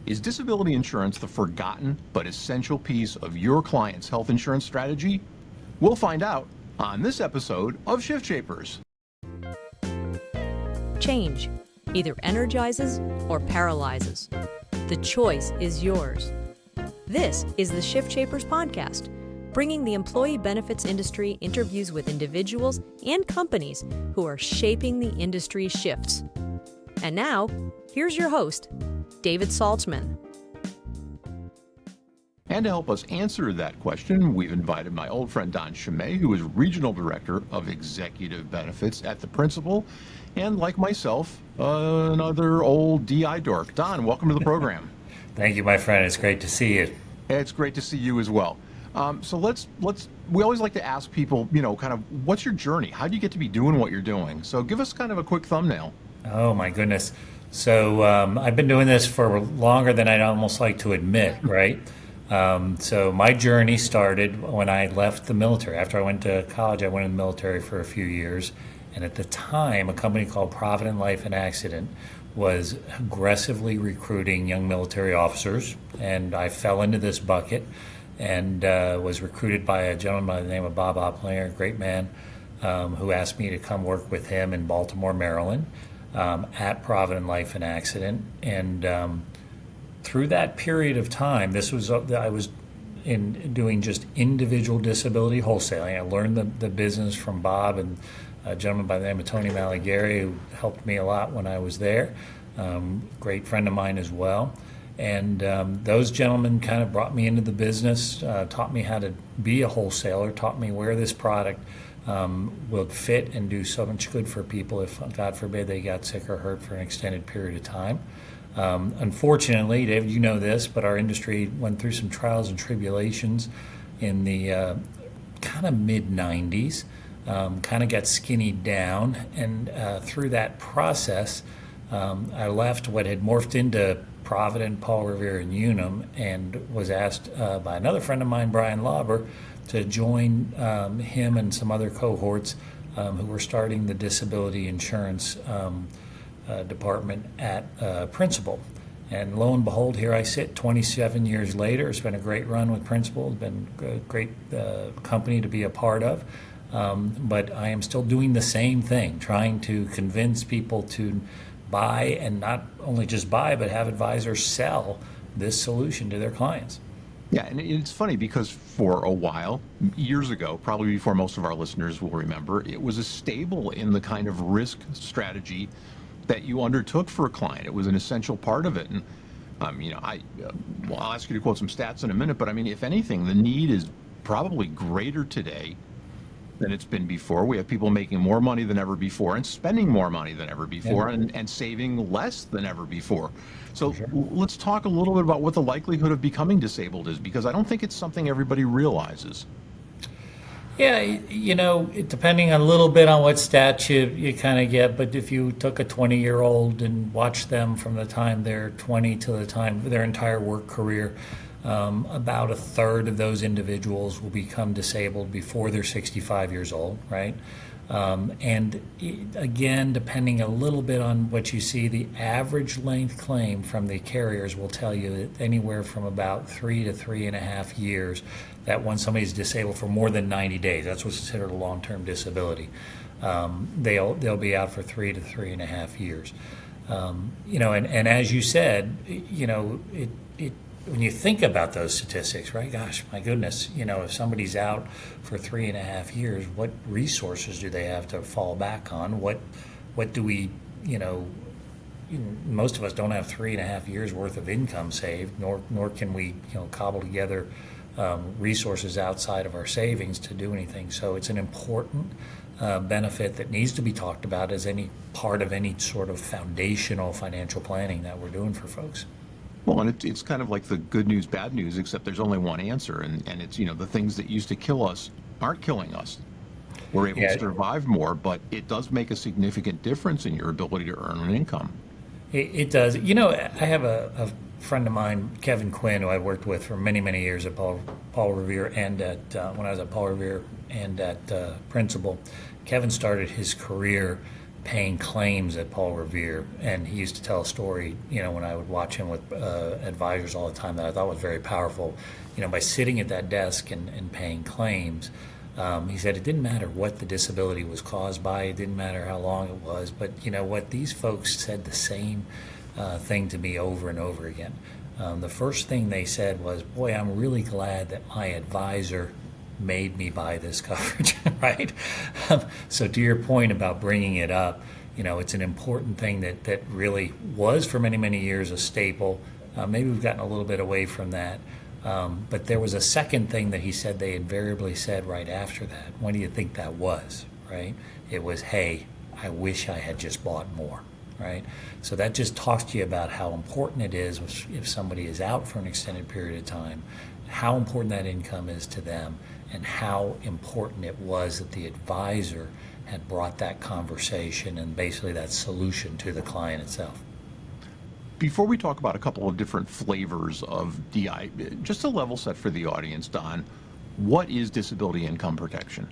Is disability insurance the forgotten but essential piece of your client's health insurance strategy? We'll find out on this episode of ShiftShapers. Change either energizes or paralyzes. The choice is yours. This is the ShiftShapers Podcast, bringing the employee benefits industry interviews with individuals and companies who are shaping the industry's shifts. And now, here's your host, David Saltzman. And to help us answer that question, we've invited my old friend Don Schamay, who is Regional Director of Executive Benefits at the Principal, and like myself, another old DI dork. Don, welcome to the program. Thank you, my friend. It's great to see you. It's great to see you as well. So we always like to ask people, kind of, what's your journey? How do you get to be doing what you're doing? So give us kind of a quick thumbnail. Oh, my goodness. So I've been doing this for longer than I'd almost like to admit, right? So my journey started when I left the military. After I went to college, I went in the military for a few years. And at the time, a company called Provident Life and Accident was aggressively recruiting young military officers. And I fell into this bucket and was recruited by a gentleman by the name of Bob Opplinger, a great man, who asked me to come work with him in Baltimore, Maryland, at Provident Life and Accident. And through that period of time, I was doing just individual disability wholesaling. I learned the business from Bob and a gentleman by the name of Tony Maligari, who helped me a lot when I was there. Great friend of mine as well. And those gentlemen kind of brought me into the business, taught me how to be a wholesaler, taught me where this product would fit and do so much good for people if, God forbid, they got sick or hurt for an extended period of time. Unfortunately, David, you know this, but our industry went through some trials and tribulations in the kind of mid-90s, kind of got skinny down, and through that process, I left what had morphed into Provident, Paul Revere, and Unum, and was asked by another friend of mine, Brian Lauber, to join him and some other cohorts who were starting the disability insurance department at Principal. And lo and behold, here I sit 27 years later. It's been a great run with Principal. It's been a great company to be a part of. But I am still doing the same thing, trying to convince people to buy, and not only just buy, but have advisors sell this solution to their clients. Yeah, and it's funny because for a while, years ago, probably before most of our listeners will remember, it was a staple in the kind of risk strategy that you undertook for a client. It was an essential part of it. And, I'll ask you to quote some stats in a minute, but I mean, if anything, the need is probably greater today than it's been before. We have people making more money than ever before and spending more money than ever before, and saving less than ever before. So let's talk a little bit about what the likelihood of becoming disabled is, because I don't think it's something everybody realizes. Yeah, depending a little bit on what stat you kind of get, but if you took a 20-year-old and watched them from the time they're 20 to the time their entire work career, about a third of those individuals will become disabled before they're 65 years old, right? And again, depending a little bit on what you see, the average length claim from the carriers will tell you that anywhere from about 3 to 3.5 years, that when somebody's disabled for more than 90 days, that's what's considered a long-term disability. They'll be out for 3 to 3.5 years. And as you said, when you think about those statistics, right? Gosh, my goodness, if somebody's out for 3.5 years, what resources do they have to fall back on? What do we, most of us don't have 3.5 years worth of income saved, nor can we, cobble together resources outside of our savings to do anything. So it's an important benefit that needs to be talked about as any part of any sort of foundational financial planning that we're doing for folks. Well, and it's kind of like the good news, bad news, except there's only one answer. And it's, the things that used to kill us aren't killing us. We're able to survive more, but it does make a significant difference in your ability to earn an income. It does. I have a friend of mine, Kevin Quinn, who I worked with for many, many years at Paul Revere and at when I was at Paul Revere and at Principal. Kevin started his career paying claims at Paul Revere, and he used to tell a story, when I would watch him with advisors all the time, that I thought was very powerful. By sitting at that desk and paying claims, he said it didn't matter what the disability was caused by, it didn't matter how long it was, but what, these folks said the same thing to me over and over again. The first thing they said was, boy, I'm really glad that my advisor made me buy this coverage, right? So to your point about bringing it up, it's an important thing that really was for many, many years a staple. Maybe we've gotten a little bit away from that. But there was a second thing that he said they invariably said right after that. What do you think that was, right? It was, hey, I wish I had just bought more, right? So that just talks to you about how important it is if somebody is out for an extended period of time, how important that income is to them, and how important it was that the advisor had brought that conversation and basically that solution to the client itself. Before we talk about a couple of different flavors of DI, just a level set for the audience, Don, what is disability income protection?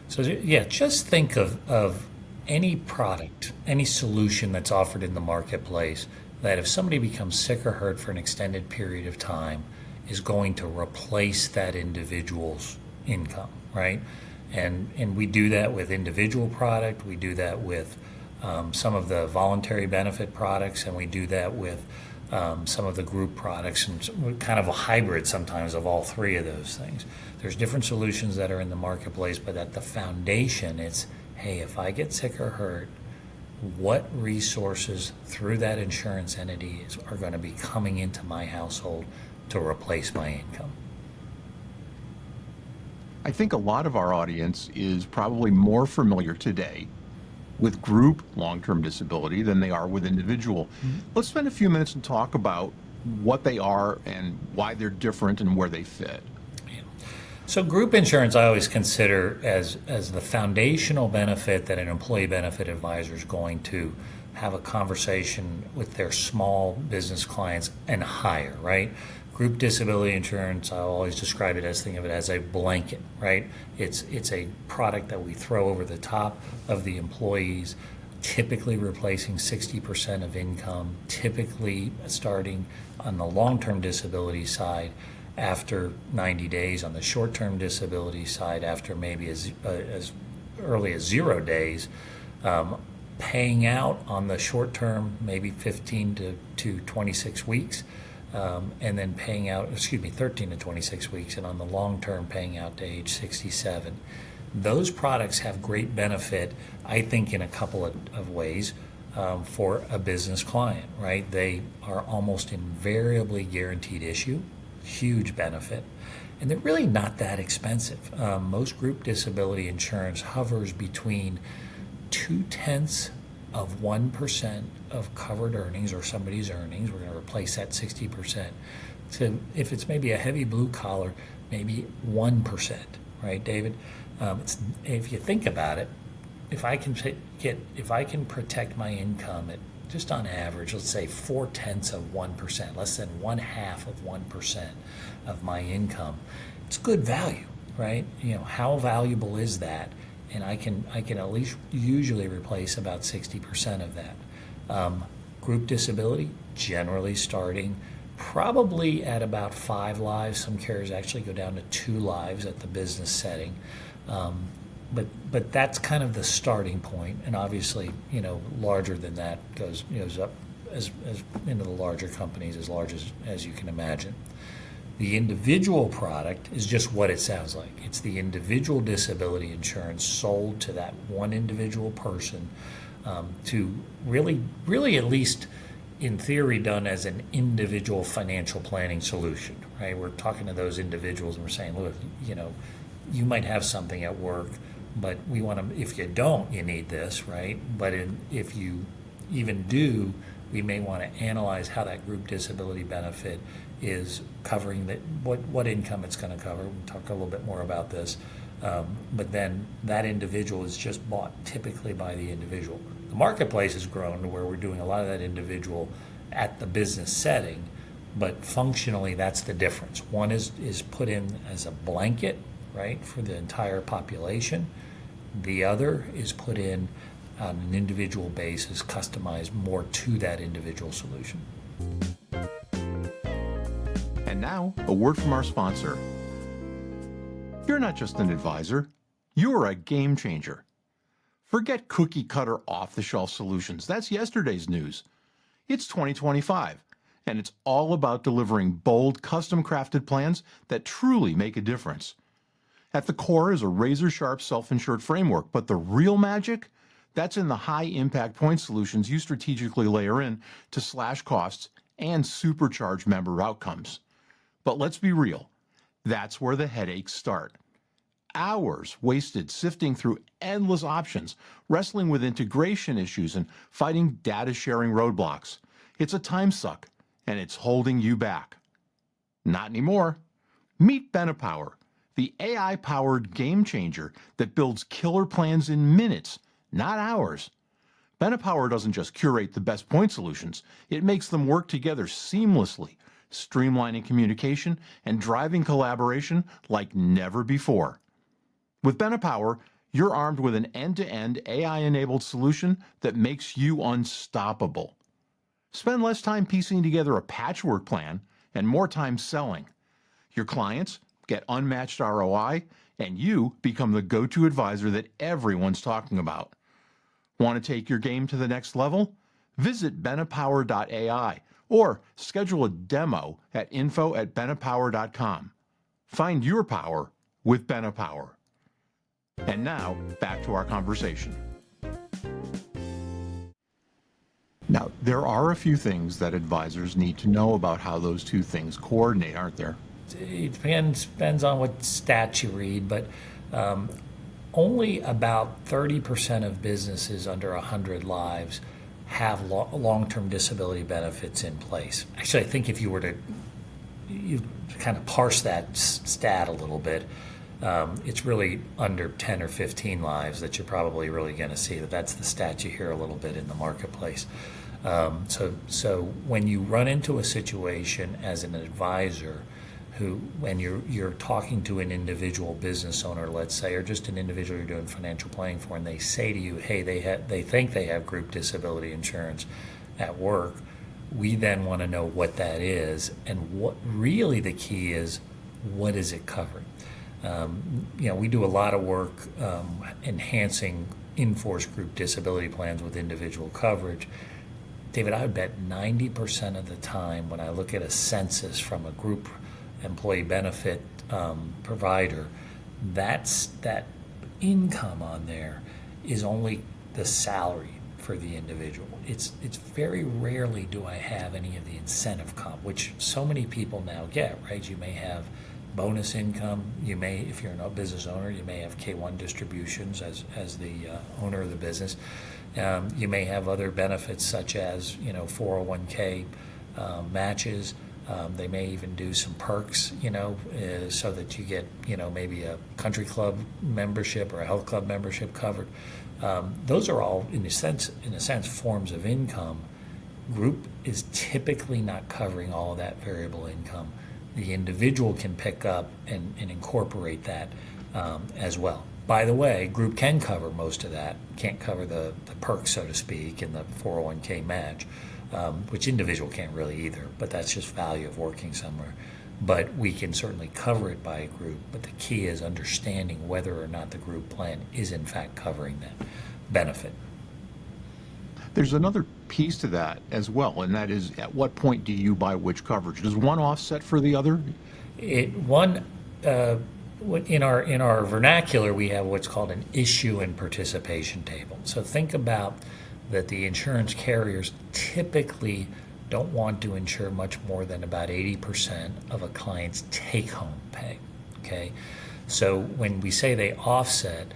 So yeah, just think of any product, any solution that's offered in the marketplace that if somebody becomes sick or hurt for an extended period of time is going to replace that individual's income, right? And we do that with individual product, we do that with some of the voluntary benefit products, and we do that with some of the group products, and kind of a hybrid sometimes of all three of those things. There's different solutions that are in the marketplace, but at the foundation, it's, hey, if I get sick or hurt, what resources through that insurance entity are going to be coming into my household to replace my income? I think a lot of our audience is probably more familiar today with group long-term disability than they are with individual. Mm-hmm. Let's spend a few minutes and talk about what they are and why they're different and where they fit. Yeah. So group insurance I always consider as the foundational benefit that an employee benefit advisor is going to have a conversation with their small business clients and hire, right? Group disability insurance, I always describe it as, think of it as a blanket, right? It's a product that we throw over the top of the employees, typically replacing 60% of income, typically starting on the long-term disability side after 90 days, on the short-term disability side after maybe as early as 0 days, paying out on the short-term maybe 15 to 26 weeks, and then paying out, 13 to 26 weeks, and on the long term paying out to age 67. Those products have great benefit, I think, in a couple of ways for a business client, right? They are almost invariably guaranteed issue, huge benefit, and they're really not that expensive. Most group disability insurance hovers between 0.2% of covered earnings or somebody's earnings. We're going to replace that 60%. So if it's maybe a heavy blue collar, maybe 1%, right, David? If you think about it, if I can protect my income at just on average, let's say 0.4%, less than 0.5% of my income, it's good value, right? How valuable is that? And I can at least usually replace about 60% of that. Group disability, generally starting probably at about 5 lives. Some carriers actually go down to 2 lives at the business setting. But that's kind of the starting point. And obviously, larger than that goes up as into the larger companies, as large as you can imagine. The individual product is just what it sounds like. It's the individual disability insurance sold to that one individual person, to really at least in theory done as an individual financial planning solution, right? We're talking to those individuals and we're saying, look, you might have something at work, but we want to, if you don't, you need this, right? But if you even do, we may want to analyze how that group disability benefit is covering what income it's going to cover. We'll talk a little bit more about this. But then that individual is just bought typically by the individual. The marketplace has grown to where we're doing a lot of that individual at the business setting, but functionally that's the difference. One is put in as a blanket, right, for the entire population. The other is put in on an individual basis, customized more to that individual solution. And now, a word from our sponsor. You're not just an advisor, you're a game changer. Forget cookie cutter off-the-shelf solutions. That's yesterday's news. It's 2025, and it's all about delivering bold, custom-crafted plans that truly make a difference. At the core is a razor-sharp self-insured framework, but the real magic? That's in the high-impact point solutions you strategically layer in to slash costs and supercharge member outcomes. But let's be real, that's where the headaches start. Hours wasted sifting through endless options, wrestling with integration issues, and fighting data sharing roadblocks. It's a time suck, and it's holding you back. Not anymore. Meet Benepower, the AI-powered game changer that builds killer plans in minutes, not hours. Benepower doesn't just curate the best point solutions, it makes them work together seamlessly, streamlining communication and driving collaboration like never before. With Benepower, you're armed with an end-to-end AI-enabled solution that makes you unstoppable. Spend less time piecing together a patchwork plan and more time selling. Your clients get unmatched ROI, and you become the go-to advisor that everyone's talking about. Want to take your game to the next level? Visit benepower.ai or schedule a demo at info@benepower.com. Find your power with Benepower. And now, back to our conversation. Now, there are a few things that advisors need to know about how those two things coordinate, aren't there? It depends on what stats you read, but only about 30% of businesses under 100 lives have long-term disability benefits in place. Actually, I think if you were to kind of parse that stat a little bit, it's really under 10 or 15 lives that you're probably really going to see that's the stat you hear a little bit in the marketplace. So when you run into a situation as an advisor when you're talking to an individual business owner, let's say, or just an individual you're doing financial planning for, and they say to you, hey, they think they have group disability insurance at work, we then want to know what that is, and what really the key is, what is it covering? We do a lot of work enhancing in-force group disability plans with individual coverage. David, I would bet 90% of the time when I look at a census from a group employee benefit provider, that income on there is only the salary for the individual. It's very rarely do I have any of the incentive comp, which so many people now get, right? You may have bonus income. You may, if you're a business owner, you may have K1 distributions as the owner of the business. You may have other benefits such as 401k matches. They may even do some perks, so that you get, maybe a country club membership or a health club membership covered. Those are all, in a sense, forms of income. Group is typically not covering all of that variable income. The individual can pick up and incorporate that as well. By the way, group can cover most of that, can't cover the perks, so to speak, and the 401k match, which individual can't really either, but that's just value of working somewhere. But we can certainly cover it by a group, but the key is understanding whether or not the group plan is in fact covering that benefit. There's another piece to that as well, and that is, at what point do you buy which coverage? Does one offset for the other? In our vernacular, we have what's called an issue and participation table. So think about that the insurance carriers typically don't want to insure much more than about 80% of a client's take-home pay. Okay, so when we say they offset,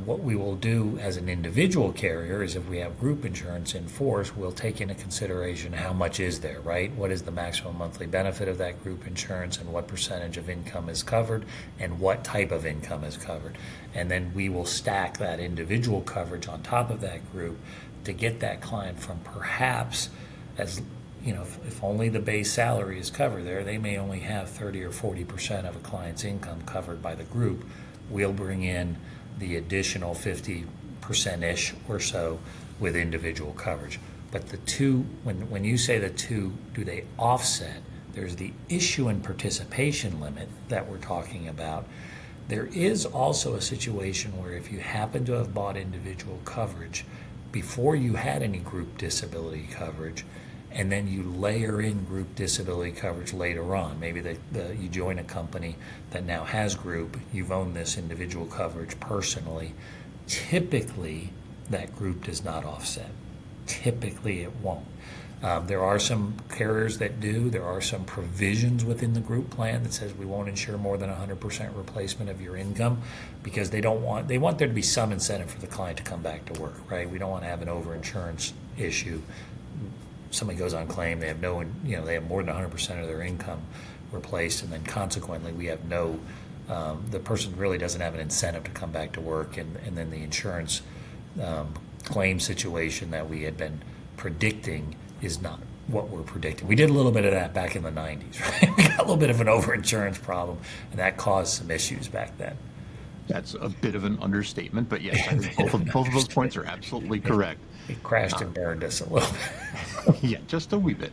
what we will do as an individual carrier is, if we have group insurance in force, we'll take into consideration how much is there, right? What is the maximum monthly benefit of that group insurance, and what percentage of income is covered, and what type of income is covered. And then we will stack that individual coverage on top of that group to get that client from perhaps, as if only the base salary is covered there, they may only have 30 or 40% of a client's income covered by the group. We'll bring in the additional 50 percent-ish or so with individual coverage. But the two, when you say the two, do they offset? There's the issue and participation limit that we're talking about. There is also a situation where if you happen to have bought individual coverage before you had any group disability coverage, and then you layer in group disability coverage later on, maybe you join a company that now has group, you've owned this individual coverage personally, typically that group does not offset. Typically it won't. There are some carriers that do. There are some provisions within the group plan that says we won't insure more than 100% replacement of your income, because they want there to be some incentive for the client to come back to work, right? We don't want to have an overinsurance issue. Somebody goes on claim, they have they have more than 100% of their income replaced, and then consequently we have the person really doesn't have an incentive to come back to work, and then the insurance claim situation that we had been predicting is not what we're predicting. We did a little bit of that back in the 90s, right? We got a little bit of an overinsurance problem, and that caused some issues back then. That's a bit of an understatement, but yes, I think both of those points are absolutely correct. It crashed and burned us a little bit. Yeah, just a wee bit.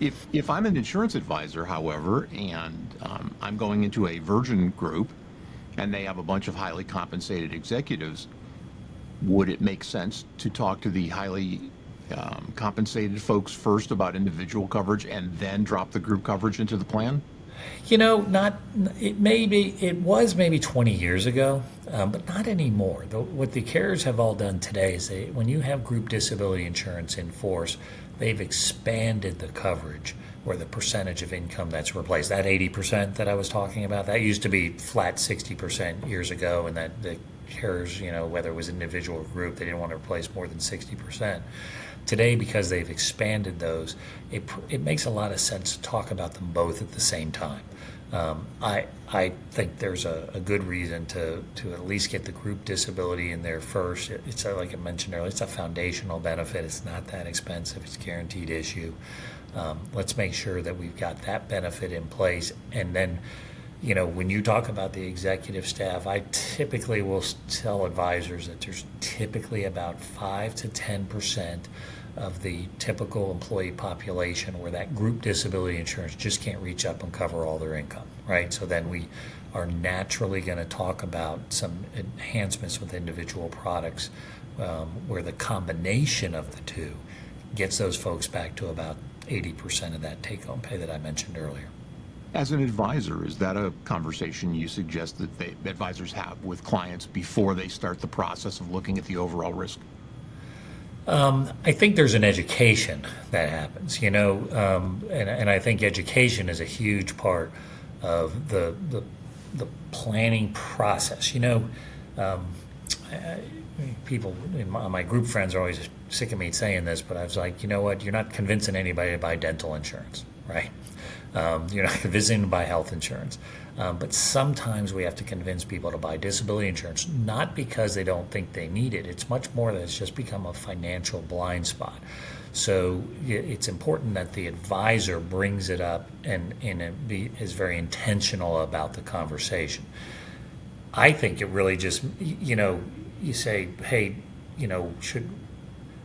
If I'm an insurance advisor, however, and I'm going into a virgin group, and they have a bunch of highly compensated executives, would it make sense to talk to the highly compensated folks first about individual coverage and then drop the group coverage into the plan? It was maybe 20 years ago, but not anymore. What the carriers have all done today is when you have group disability insurance in force, they've expanded the coverage or the percentage of income that's replaced. That 80% that I was talking about, that used to be flat 60% years ago, and that the carriers, whether it was individual or group, they didn't want to replace more than 60%. Today, because they've expanded those, it makes a lot of sense to talk about them both at the same time. I think there's a good reason to at least get the group disability in there first. It's like I mentioned earlier, it's a foundational benefit. It's not that expensive. It's a guaranteed issue. Let's make sure that we've got that benefit in place. And then, when you talk about the executive staff, I typically will tell advisors that there's typically about 5 to 10% of the typical employee population where that group disability insurance just can't reach up and cover all their income, right? So then we are naturally going to talk about some enhancements with individual products where the combination of the two gets those folks back to about 80% of that take-home pay that I mentioned earlier. As an advisor, is that a conversation you suggest that advisors have with clients before they start the process of looking at the overall risk? I think there's an education that happens, and I think education is a huge part of the planning process. People, my group friends are always sick of me saying this, but I was like, you know what? You're not convincing anybody to buy dental insurance, right? You're not convincing them to buy health insurance. But sometimes we have to convince people to buy disability insurance, not because they don't think they need it. It's much more that it's just become a financial blind spot. So it's important that the advisor brings it up and is very intentional about the conversation. I think it really just, you say, hey,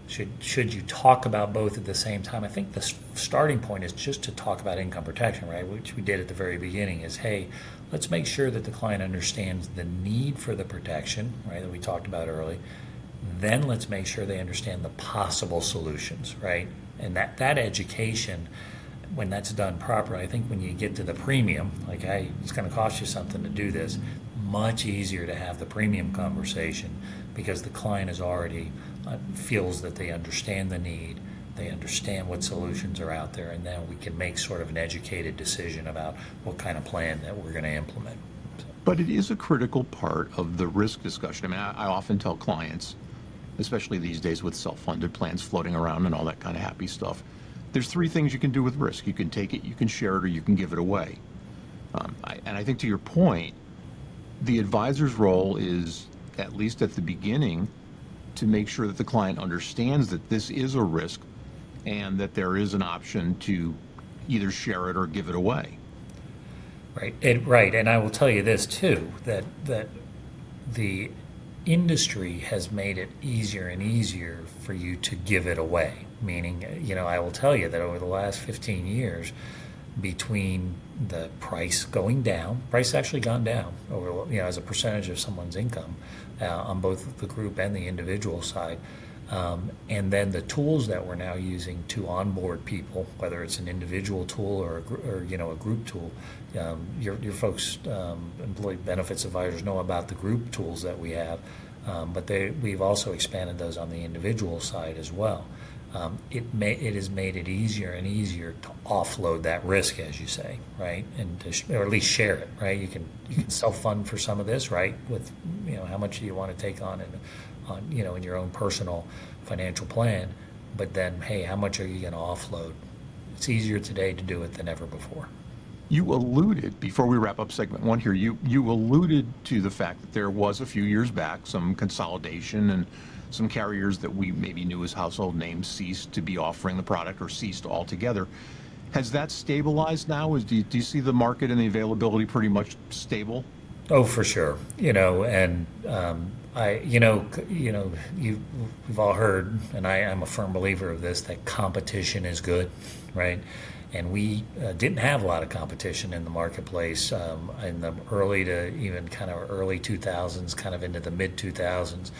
should you talk about both at the same time? I think the starting point is just to talk about income protection, right? Which we did at the very beginning is, hey, let's make sure that the client understands the need for the protection, right, that we talked about early. Then let's make sure they understand the possible solutions, right? And that education, when that's done properly, I think when you get to the premium, like, hey, it's going to cost you something to do this, much easier to have the premium conversation because the client is already feels that they understand the need, they understand what solutions are out there, and then we can make sort of an educated decision about what kind of plan that we're going to implement. But it is a critical part of the risk discussion. I mean, I often tell clients, especially these days with self-funded plans floating around and all that kind of happy stuff, there's 3 things you can do with risk. You can take it, you can share it, or you can give it away. And I think to your point, the advisor's role is, at least at the beginning, to make sure that the client understands that this is a risk and that there is an option to either share it or give it away. Right, and I will tell you this too, that the industry has made it easier and easier for you to give it away. Meaning, I will tell you that over the last 15 years, between the price going down, price actually gone down over, as a percentage of someone's income on both the group and the individual side. And then the tools that we're now using to onboard people, whether it's an individual tool or a group tool. Your folks, employee benefits advisors, know about the group tools that we have, but we've also expanded those on the individual side as well. It has made it easier and easier to offload that risk, as you say, right, and or at least share it, right. You can self-fund for some of this, right, with how much do you want to take on in your own personal financial plan, but then, hey, how much are you going to offload? It's easier today to do it than ever before. You alluded, before we wrap up segment one here, you alluded to the fact that there was a few years back some consolidation, and some carriers that we maybe knew as household names ceased to be offering the product or ceased altogether. Has that stabilized now? Do you see the market and the availability pretty much stable? Oh, for sure. And we've all heard, and I'm a firm believer of this, that competition is good, right? And we didn't have a lot of competition in the marketplace in the early to even kind of early 2000s, kind of into the mid 2000s.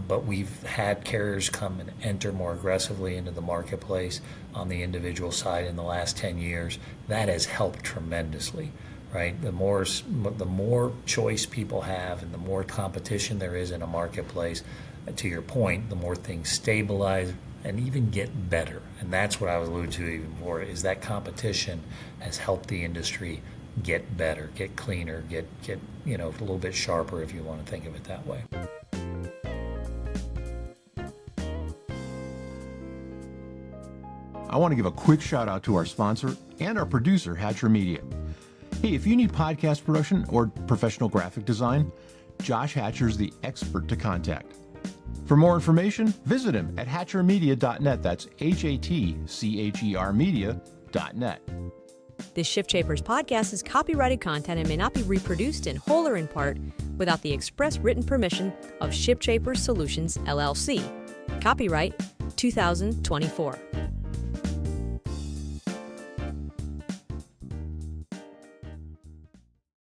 But we've had carriers come and enter more aggressively into the marketplace on the individual side in the last 10 years. That has helped tremendously, right? The more choice people have and the more competition there is in a marketplace, to your point, the more things stabilize and even get better. And that's what I was alluding to even more, is that competition has helped the industry get better, get cleaner, get a little bit sharper, if you want to think of it that way. I want to give a quick shout out to our sponsor and our producer, Hatcher Media. Hey, if you need podcast production or professional graphic design, Josh Hatcher's the expert to contact. For more information, visit him at hatchermedia.net. That's HATCHER media.net. This ShiftShapers podcast is copyrighted content and may not be reproduced in whole or in part without the express written permission of ShiftShapers Solutions, LLC. Copyright 2024.